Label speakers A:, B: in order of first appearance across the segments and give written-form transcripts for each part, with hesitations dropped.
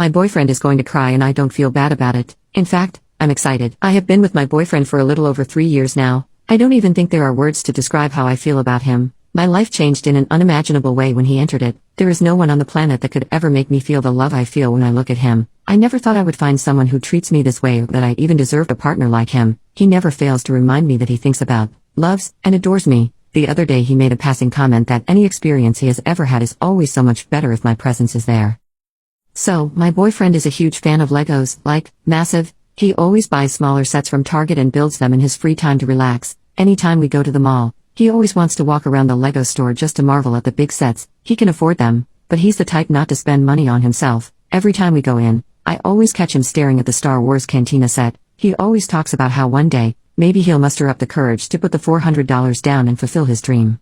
A: My boyfriend is going to cry and I don't feel bad about it. In fact, I'm excited. I have been with my boyfriend for a little over 3 years now. I don't even think there are words to describe how I feel about him. My life changed in an unimaginable way when he entered it. There is no one on the planet that could ever make me feel the love I feel when I look at him. I never thought I would find someone who treats me this way or that I even deserved a partner like him. He never fails to remind me that he thinks about, loves, and adores me. The other day he made a passing comment that any experience he has ever had is always so much better if my presence is there. So, my boyfriend is a huge fan of Legos, like, massive. He always buys smaller sets from Target and builds them in his free time to relax. Anytime we go to the mall, he always wants to walk around the Lego store just to marvel at the big sets. He can afford them, but he's the type not to spend money on himself. Every time we go in, I always catch him staring at the Star Wars Cantina set. He always talks about how one day, maybe he'll muster up the courage to put the $400 down and fulfill his dream.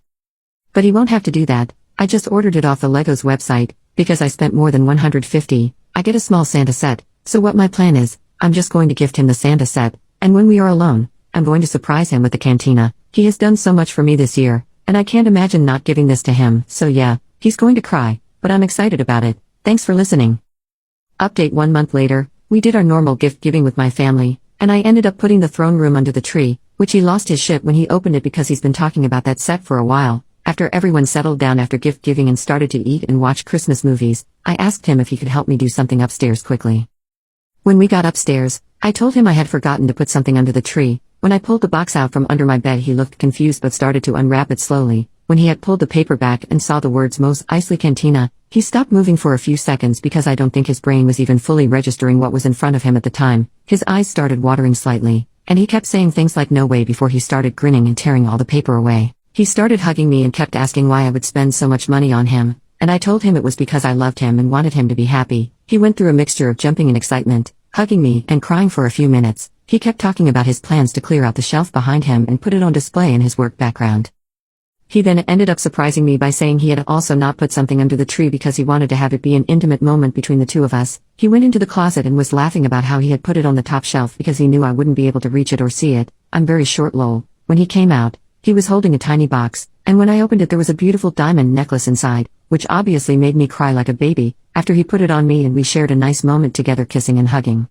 A: But he won't have to do that. I just ordered it off the Legos website, because I spent more than $150. I get a small Santa set, so what my plan is, I'm just going to gift him the Santa set, and when we are alone, I'm going to surprise him with the Cantina. He has done so much for me this year, and I can't imagine not giving this to him, so yeah, he's going to cry, but I'm excited about it. Thanks for listening. Update 1 month later, we did our normal gift giving with my family, and I ended up putting the throne room under the tree, which he lost his shit when he opened it because he's been talking about that set for a while. After everyone settled down after gift giving and started to eat and watch Christmas movies, I asked him if he could help me do something upstairs quickly. When we got upstairs, I told him I had forgotten to put something under the tree. When I pulled the box out from under my bed he looked confused but started to unwrap it slowly. When he had pulled the paper back and saw the words Mos Eisley Cantina, he stopped moving for a few seconds because I don't think his brain was even fully registering what was in front of him at the time. His eyes started watering slightly, and he kept saying things like no way before he started grinning and tearing all the paper away. He started hugging me and kept asking why I would spend so much money on him, and I told him it was because I loved him and wanted him to be happy. He went through a mixture of jumping and excitement, hugging me and crying for a few minutes. He kept talking about his plans to clear out the shelf behind him and put it on display in his work background. He then ended up surprising me by saying he had also not put something under the tree because he wanted to have it be an intimate moment between the two of us. He went into the closet and was laughing about how he had put it on the top shelf because he knew I wouldn't be able to reach it or see it. I'm very short lol. When he came out, he was holding a tiny box, and when I opened it there was a beautiful diamond necklace inside, which obviously made me cry like a baby. After he put it on me and we shared a nice moment together kissing and hugging.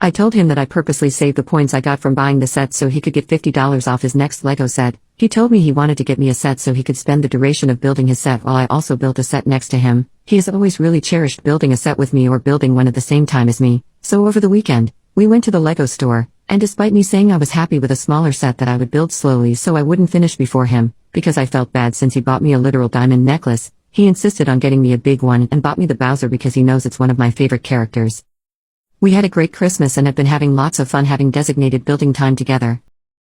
A: I told him that I purposely saved the points I got from buying the set so he could get $50 off his next Lego set. He told me he wanted to get me a set so he could spend the duration of building his set while I also built a set next to him. He has always really cherished building a set with me or building one at the same time as me. So over the weekend, we went to the Lego store, and despite me saying I was happy with a smaller set that I would build slowly so I wouldn't finish before him, because I felt bad since he bought me a literal diamond necklace, he insisted on getting me a big one and bought me the Bowser because he knows it's one of my favorite characters. We had a great Christmas and have been having lots of fun having designated building time together.